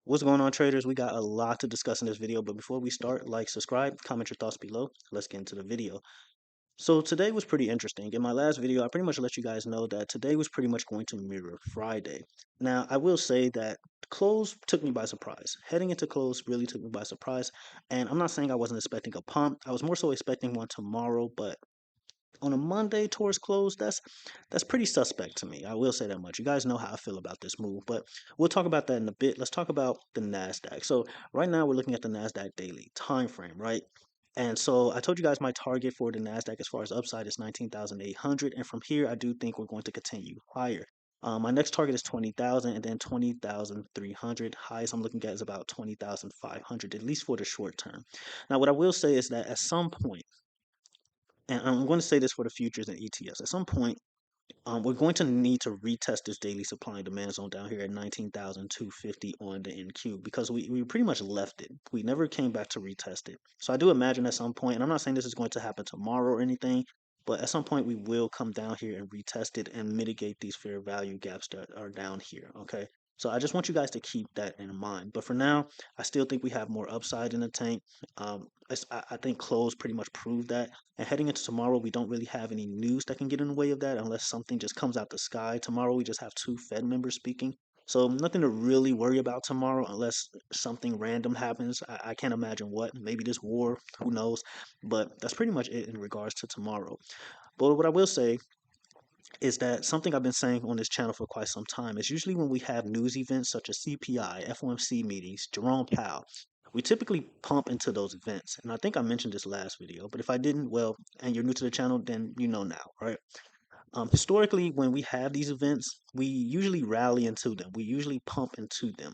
What's going on, traders? We got a lot to discuss in this video, but before we start, like, subscribe, comment your thoughts below. Let's get into the video. So today was pretty interesting. In my last video, I pretty much let you guys know that today was pretty much going to mirror Friday. Now, I will say that close took me by surprise. Heading into close really took me by surprise, and I'm not saying I wasn't expecting a pump. I was more so expecting one tomorrow, but on a Monday towards close, that's pretty suspect to me. I will say that much. You guys know how I feel about this move, but we'll talk about that in a bit. Let's talk about the Nasdaq. So right now we're looking at the Nasdaq daily time frame, right? And so I told you guys my target for the Nasdaq as far as upside is 19,800, and from here I do think we're going to continue higher. My next target is 20,000 and then 20,300. Highest I'm looking at is about 20,500, at least for the short term. Now, what I will say is that at some point, and I'm going to say this for the futures and ETFs. At some point, we're going to need to retest this daily supply and demand zone down here at 19,250 on the NQ because we pretty much left it. We never came back to retest it. So I do imagine at some point, and I'm not saying this is going to happen tomorrow or anything, but at some point we will come down here and retest it and mitigate these fair value gaps that are down here. Okay. So I just want you guys to keep that in mind. But for now, I still think we have more upside in the tank. I think close pretty much proved that. And heading into tomorrow, we don't really have any news that can get in the way of that unless something just comes out the sky. Tomorrow, we just have two Fed members speaking. So nothing to really worry about tomorrow unless something random happens. I can't imagine what. Maybe this war, who knows? But that's pretty much it in regards to tomorrow. But what I will say is that something I've been saying on this channel for quite some time is usually when we have news events such as CPI, FOMC meetings, Jerome Powell, we typically pump into those events. And I think I mentioned this last video, but if I didn't, well, and you're new to the channel, then you know now, right? Historically, when we have these events, we usually rally into them. We usually pump into them.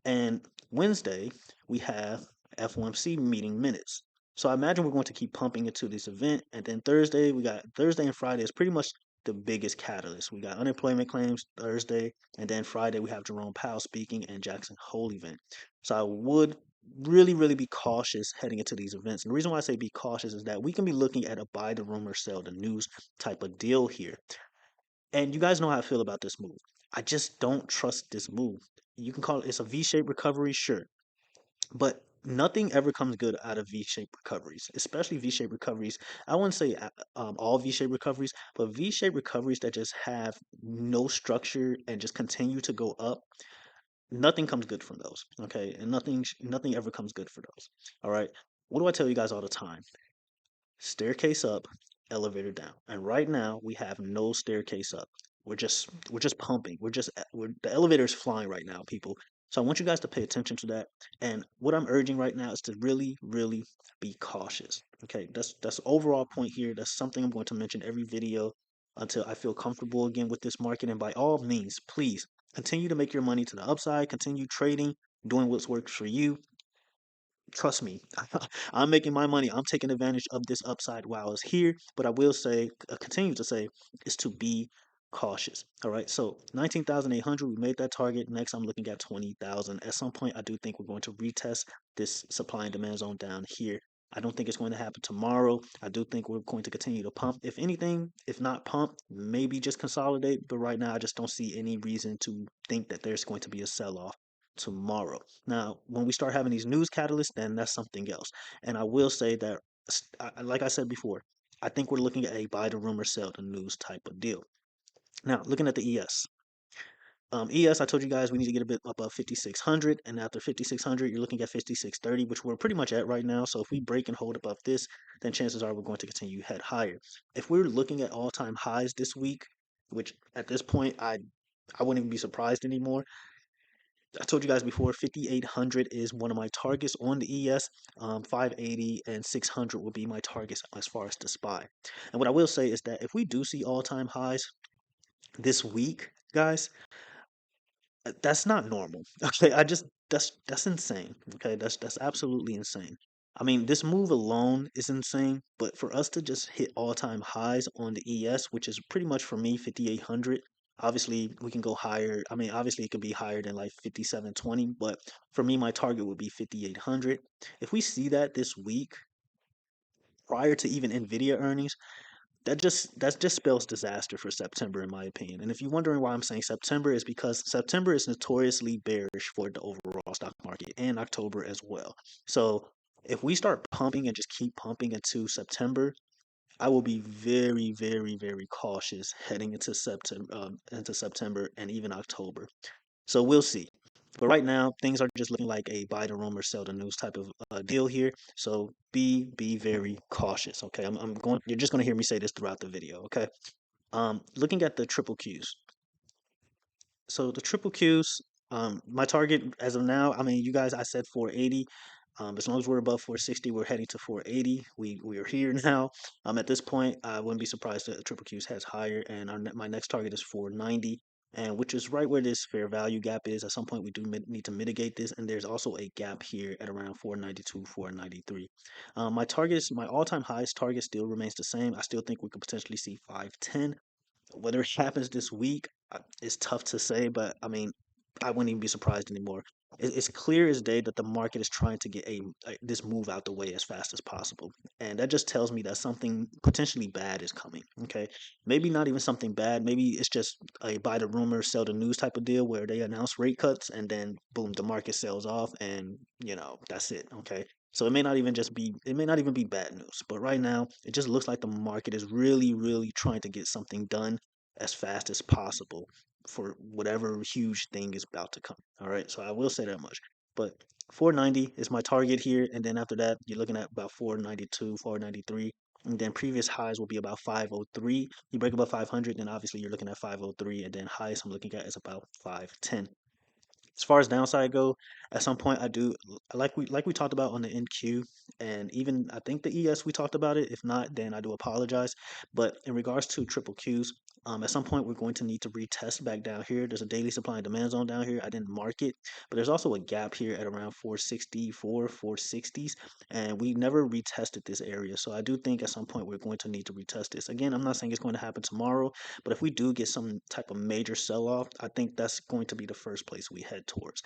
And Wednesday, we have FOMC meeting minutes. So I imagine we're going to keep pumping into this event. And then Thursday, we got Thursday and Friday is pretty much the biggest catalyst. We got unemployment claims Thursday, and then Friday we have Jerome Powell speaking and Jackson Hole event. So I would really be cautious heading into these events. And the reason why I say be cautious is that we can be looking at a buy the rumor, sell the news type of deal here. And you guys know how I feel about this move. I just don't trust this move. You can call it's a V-shaped recovery, sure, but nothing ever comes good out of V-shaped recoveries, especially V-shaped recoveries. I wouldn't say all V-shaped recoveries, but V-shaped recoveries that just have no structure and just continue to go up. Nothing comes good from those, okay? And nothing ever comes good for those. All right. What do I tell you guys all the time? Staircase up, elevator down. And right now we have no staircase up. We're just pumping. The elevator is flying right now, people. So I want you guys to pay attention to that. And what I'm urging right now is to really be cautious. Okay, that's the overall point here. That's something I'm going to mention every video until I feel comfortable again with this market. And by all means, please continue to make your money to the upside. Continue trading, doing what's works for you. Trust me, I'm making my money. I'm taking advantage of this upside while it's here. But I will say, continue to say, is to be cautious. All right. So 19,800, we made that target. Next, I'm looking at 20,000. At some point, I do think we're going to retest this supply and demand zone down here. I don't think it's going to happen tomorrow. I do think we're going to continue to pump. If anything, if not pump, maybe just consolidate. But right now, I just don't see any reason to think that there's going to be a sell off tomorrow. Now, when we start having these news catalysts, then that's something else. And I will say that, like I said before, I think we're looking at a buy the rumor, sell the news type of deal. Now, looking at the ES. ES, I told you guys we need to get a bit above 5,600, and after 5,600, you're looking at 5,630, which we're pretty much at right now. So if we break and hold above this, then chances are we're going to continue head higher. If we're looking at all-time highs this week, which at this point I wouldn't even be surprised anymore. I told you guys before, 5,800 is one of my targets on the ES. 580 and 600 will be my targets as far as the SPY. And what I will say is that if we do see all-time highs this week, guys, that's not normal. Okay, that's insane. Okay, that's absolutely insane. I mean, this move alone is insane, but for us to just hit all-time highs on the ES, which is pretty much for me 5,800. Obviously, we can go higher. I mean, obviously it could be higher than like 5,720, but for me, my target would be 5,800. If we see that this week, prior to even Nvidia earnings, that just spells disaster for September in my opinion. And if you're wondering why I'm saying September, is because September is notoriously bearish for the overall stock market, and October as well. So if we start pumping and just keep pumping into September, I will be very, very, very cautious heading into September and even October. So we'll see. But right now, things are just looking like a buy the rumor, sell the news type of deal here. So be very cautious. Okay, I'm going. You're just going to hear me say this throughout the video. Okay. Looking at the triple Qs. So the triple Qs, my target as of now, I mean, you guys, I said 480. As long as we're above 460, we're heading to 480. We are here now. At this point, I wouldn't be surprised if triple Qs has higher, and my next target is 490, and which is right where this fair value gap is. At some point, we do need to mitigate this, and there's also a gap here at around 492, 493. My all-time highest target still remains the same. I still think we could potentially see 510. Whether it happens this week is tough to say, but I mean, I wouldn't even be surprised anymore. It's clear as day that the market is trying to get this move out the way as fast as possible, and that just tells me that something potentially bad is coming. Okay, maybe not even something bad. Maybe it's just a buy the rumor, sell the news type of deal where they announce rate cuts and then boom, the market sells off, and that's it. Okay, so it may not even be bad news, but right now it just looks like the market is really, really trying to get something done as fast as possible for whatever huge thing is about to come. All right, so I will say that much. But 490 is my target here, and then after that, you're looking at about 492, 493, and then previous highs will be about 503. You break above 500, then obviously you're looking at 503, and then highest I'm looking at is about 510. As far as downside go, at some point I do like we talked about on the NQ, and even I think the ES we talked about it. If not, then I do apologize. But in regards to triple Qs, at some point we're going to need to retest back down here. There's a daily supply and demand zone down here. I didn't mark it, but there's also a gap here at around 464, 460s, and we never retested this area. So I do think at some point we're going to need to retest this. Again, I'm not saying it's going to happen tomorrow, but if we do get some type of major sell off, I think that's going to be the first place we head towards.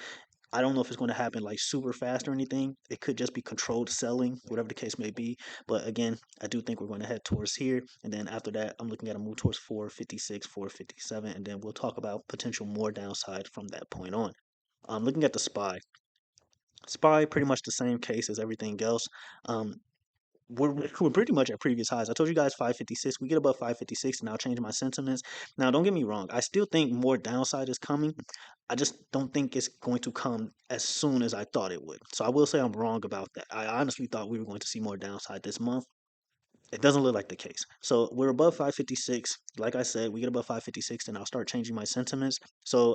I don't know if it's going to happen like super fast or anything. It could just be controlled selling, whatever the case may be. But again, I do think we're going to head towards here. And then after that, I'm looking at a move towards 456, 457. And then we'll talk about potential more downside from that point on. I'm looking at the SPY. SPY, pretty much the same case as everything else. Um, we're pretty much at previous highs. I told you guys 556. We get above 556, and I'll change my sentiments. Now, don't get me wrong. I still think more downside is coming. I just don't think it's going to come as soon as I thought it would. So I will say I'm wrong about that. I honestly thought we were going to see more downside this month. It doesn't look like the case. So we're above 556. Like I said, we get above 556, then I'll start changing my sentiments. So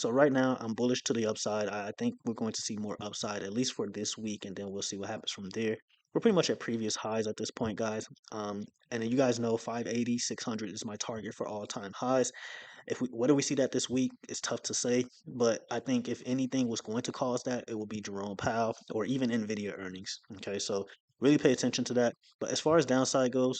right now I'm bullish to the upside. I think we're going to see more upside at least for this week, and then we'll see what happens from there. We're pretty much at previous highs at this point, guys. And then you guys know 580, 600 is my target for all time highs. If we whether we see that this week is tough to say, but I think if anything was going to cause that, it would be Jerome Powell or even Nvidia earnings. Okay, so really pay attention to that. But as far as downside goes,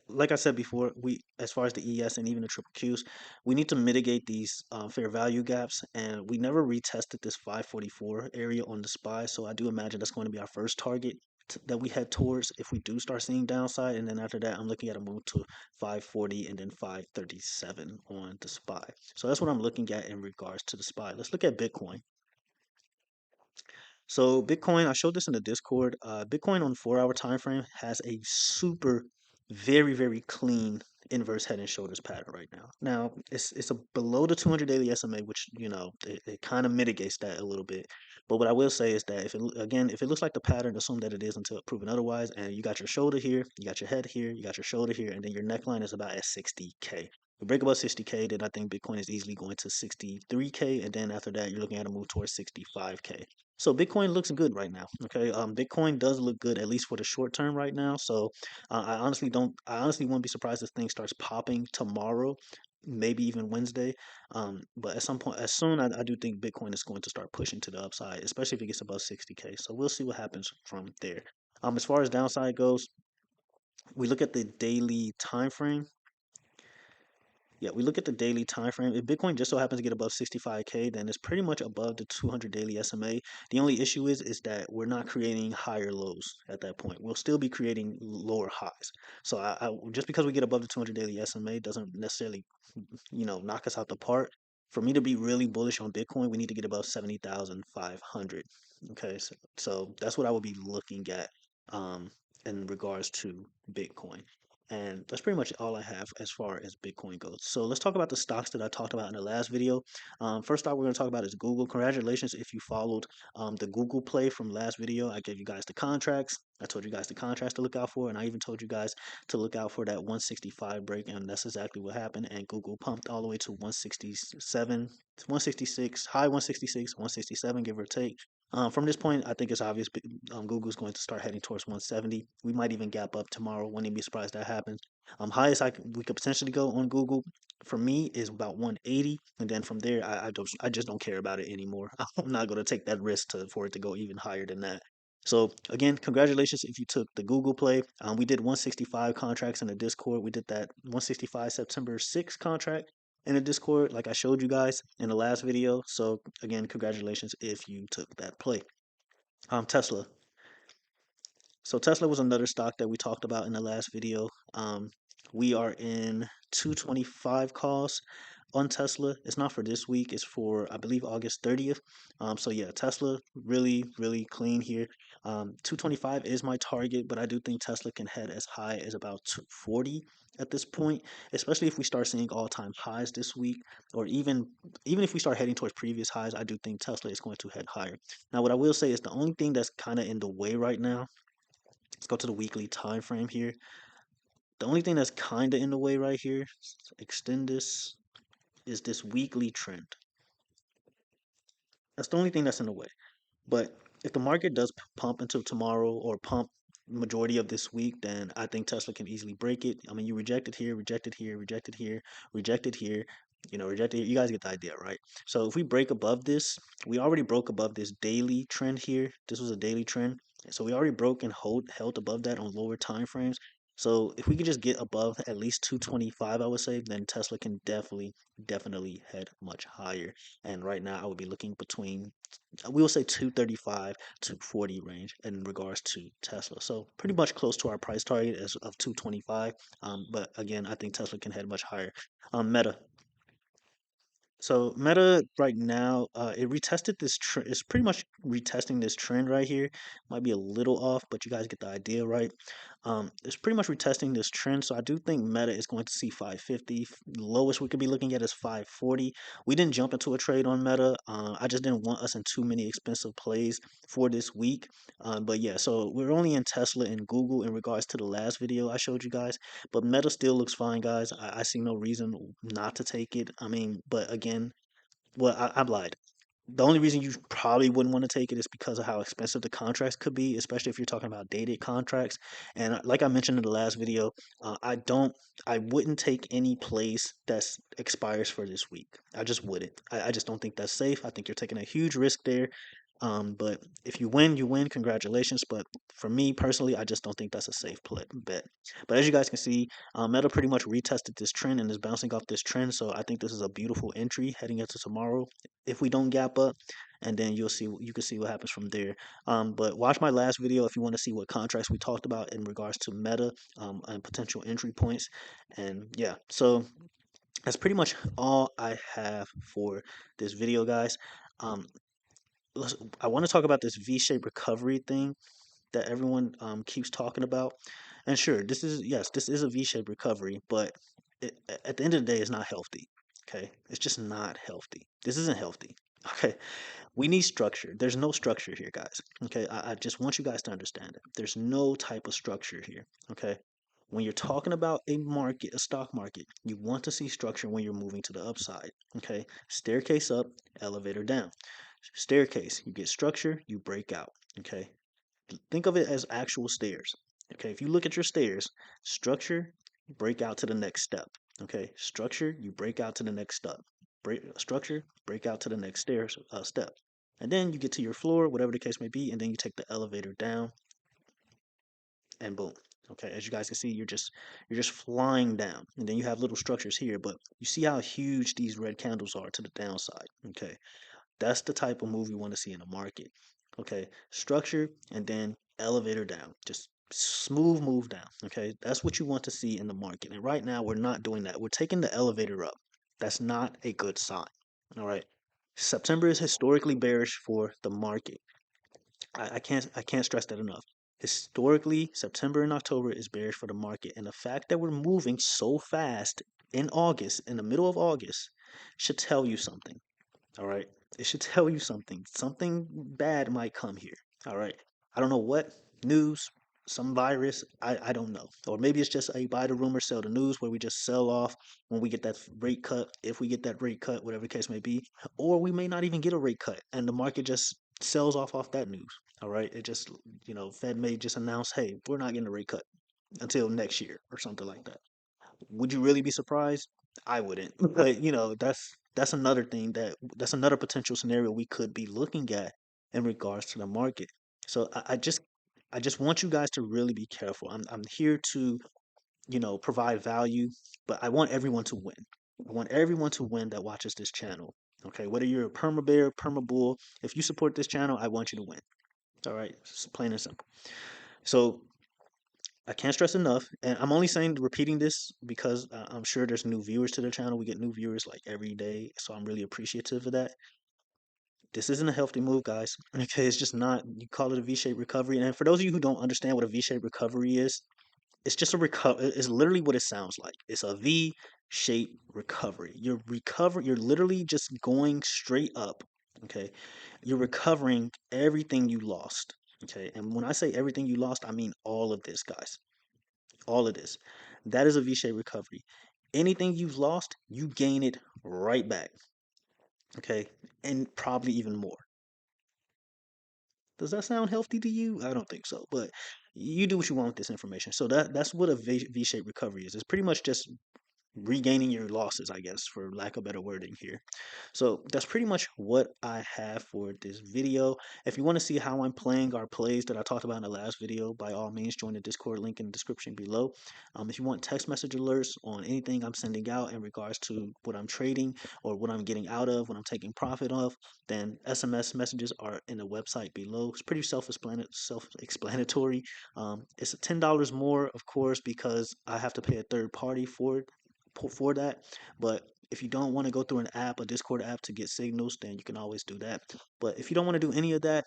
like I said before, we as far as the ES and even the triple Qs, we need to mitigate these fair value gaps, and we never retested this 544 area on the SPY, so I do imagine that's going to be our first target that we head towards if we do start seeing downside, and then after that, I'm looking at a move to 540 and then 537 on the SPY. So that's what I'm looking at in regards to the SPY. Let's look at Bitcoin. So Bitcoin, I showed this in the Discord. Bitcoin on 4 hour time frame has a super, very, very clean inverse head and shoulders pattern right now. Now it's a below the 200 daily SMA, which it kind of mitigates that a little bit. But what I will say is that if it looks like the pattern, assume that it is until proven otherwise. And you got your shoulder here, you got your head here, you got your shoulder here, and then your neckline is about at 60K. We break above 60K, then I think Bitcoin is easily going to 63K, and then after that, you're looking at a move towards 65K. So Bitcoin looks good right now. Okay, Bitcoin does look good at least for the short term right now. So I honestly don't. I honestly wouldn't be surprised if things starts popping tomorrow, maybe even Wednesday. But at some point, as soon I do think Bitcoin is going to start pushing to the upside, especially if it gets above 60K. So we'll see what happens from there. As far as downside goes, we look at the daily time frame. Yeah, we look at the daily time frame. If Bitcoin just so happens to get above 65K, then it's pretty much above the 200 daily SMA. The only issue is that we're not creating higher lows at that point. We'll still be creating lower highs. So just because we get above the 200 daily SMA doesn't necessarily, knock us out the park. For me to be really bullish on Bitcoin, we need to get above 70,500. Okay, so that's what I would be looking at um, in regards to Bitcoin. And that's pretty much all I have as far as Bitcoin goes. So let's talk about the stocks that I talked about in the last video. First stock we're going to talk about is Google. Congratulations if you followed the Google play from last video. I gave you guys the contracts. I told you guys the contracts to look out for, and I even told you guys to look out for that 165 break, and that's exactly what happened. And Google pumped all the way to 167, 166, high 166, 167, give or take. From this point, I think it's obvious Google's going to start heading towards 170. We might even gap up tomorrow. Wouldn't be surprised that happens. Highest we could potentially go on Google for me is about 180, and then from there, I just don't care about it anymore. I'm not going to take that risk for it to go even higher than that. So again, congratulations if you took the Google play. We did 165 contracts in the Discord. We did that 165 September 6th contract in the Discord, like I showed you guys in the last video. So again, congratulations if you took that play. Tesla. So Tesla was another stock that we talked about in the last video. We are in 225 calls on Tesla. It's not for this week. It's for I believe August 30th. So yeah, Tesla really really clean here. 225 is my target, but I do think Tesla can head as high as about 240 at this point, especially if we start seeing all-time highs this week, or even if we start heading towards previous highs. I do think Tesla is going to head higher. Now, what I will say is the only thing that's kind of in the way right now. Let's go to the weekly time frame here. The only thing that's kind of in the way right here, extend this, is this weekly trend. That's the only thing that's in the way. But if the market does pump until tomorrow or pump majority of this week, then I think Tesla can easily break it. I mean, you rejected here, rejected here, rejected here, rejected here, rejected here. You guys get the idea, right? So if we break above this, we already broke above this daily trend here. This was a daily trend. So we already broke and held above that on lower time frames. So if we could just get above at least 225, I would say, then Tesla can definitely head much higher. And right now, I would be looking between we will say 235 to 40 range in regards to Tesla. So pretty much close to our price target as of 225. But again, I think Tesla can head much higher. Meta. So Meta right now, it retested this trend. It's pretty much retesting this trend right here. Might be a little off, but you guys get the idea, right? It's pretty much retesting this trend. So I do think Meta is going to see 550. Lowest we could be looking at is 540. We didn't jump into a trade on Meta. I just didn't want us in too many expensive plays for this week. But yeah, so we're only in Tesla and Google in regards to the last video I showed you guys. But Meta still looks fine, guys. I see no reason not to take it. I mean, but again, well, I lied. The only reason you probably wouldn't want to take it is because of how expensive the contracts could be, especially if you're talking about dated contracts. And like I mentioned in the last video, I wouldn't take any place that expires for this week. I just wouldn't. I just don't think that's safe. I think you're taking a huge risk there. But if you win, you win. Congratulations. But for me personally, I just don't think that's a safe bet. But as you guys can see, Meta pretty much retested this trend and is bouncing off this trend. So I think this is a beautiful entry heading into tomorrow. If we don't gap up, and then you can see what happens from there. But watch my last video if you want to see what contracts we talked about in regards to Meta and potential entry points. And yeah, so that's pretty much all I have for this video, guys. Um, I want to talk about this V-shaped recovery thing that everyone keeps talking about. And sure, this is a V-shaped recovery, but at the end of the day, it's not healthy. Okay, it's just not healthy. This isn't healthy. Okay, we need structure. There's no structure here, guys. Okay, I just want you guys to understand it. There's no type of structure here. Okay, when you're talking about a market, a stock market, you want to see structure when you're moving to the upside. Okay, staircase up, elevator down. Staircase, you get structure, you break out. Okay, think of it as actual stairs. Okay, if you look at your stairs, structure, break out to the next step. Okay, structure, you break out to the next step. Structure, break out to the next step. And then you get to your floor, whatever the case may be, and then you take the elevator down, and boom. Okay, as you guys can see, you're just flying down, and then you have little structures here, but you see how huge these red candles are to the downside. Okay, that's the type of move we want to see in the market. Okay, structure and then elevator down, just smooth move down. Okay, that's what you want to see in the market. And right now, we're not doing that. We're taking the elevator up. That's not a good sign. All right. September is historically bearish for the market. I can't stress that enough. Historically, September and October is bearish for the market, and the fact that we're moving so fast in August, in the middle of August, should tell you something. All right. It should tell you something. Something bad might come here. All right. I don't know what news, some virus. I don't know. Or maybe it's just a buy the rumor, sell the news where we just sell off when we get that rate cut, if we get that rate cut, whatever the case may be. Or we may not even get a rate cut and the market just sells off that news. All right. It just, Fed may just announce, hey, we're not getting a rate cut until next year or something like that. Would you really be surprised? I wouldn't. But that's another thing that's another potential scenario we could be looking at in regards to the market. So I just want you guys to really be careful. I'm here to, provide value, but I want everyone to win. I want everyone to win that watches this channel. Okay, whether you're a perma bear, perma bull, if you support this channel, I want you to win. All right, it's plain and simple. So I can't stress enough, and I'm only saying repeating this because I'm sure there's new viewers to the channel. We get new viewers like every day, so I'm really appreciative of that. This isn't a healthy move, guys. Okay, it's just not. You call it a V-shaped recovery, and for those of you who don't understand what a V-shaped recovery is, it's just a recover. It's literally what it sounds like. It's a V-shaped recovery. You're literally just going straight up. Okay, you're recovering everything you lost. Okay, and when I say everything you lost, I mean all of this, guys, all of this. That is a V-shaped recovery. Anything you've lost, you gain it right back. Okay, and probably even more. Does that sound healthy to you? I don't think so, but you do what you want with this information. So that's what a V-shaped recovery is. It's pretty much just regaining your losses, I guess, for lack of better wording here. So that's pretty much what I have for this video. If you want to see how I'm playing our plays that I talked about in the last video, by all means, join the Discord link in the description below. If you want text message alerts on anything I'm sending out in regards to what I'm trading or what I'm getting out of, what I'm taking profit of, then SMS messages are in the website below. It's pretty self-explanatory. It's $10 more, of course, because I have to pay a third party for that. But if you don't want to go through an app, a Discord app to get signals, then you can always do that. But if you don't want to do any of that,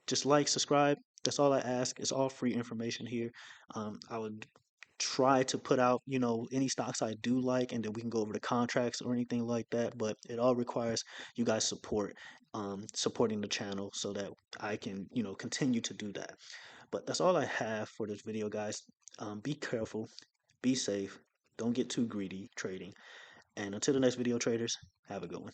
just like, subscribe. That's all I ask. It's all free information here. I would try to put out, any stocks I do like, and then we can go over the contracts or anything like that. But it all requires you guys supporting the channel so that I can, continue to do that. But that's all I have for this video, guys. Be careful, be safe, don't get too greedy trading. And until the next video, traders, have a good one.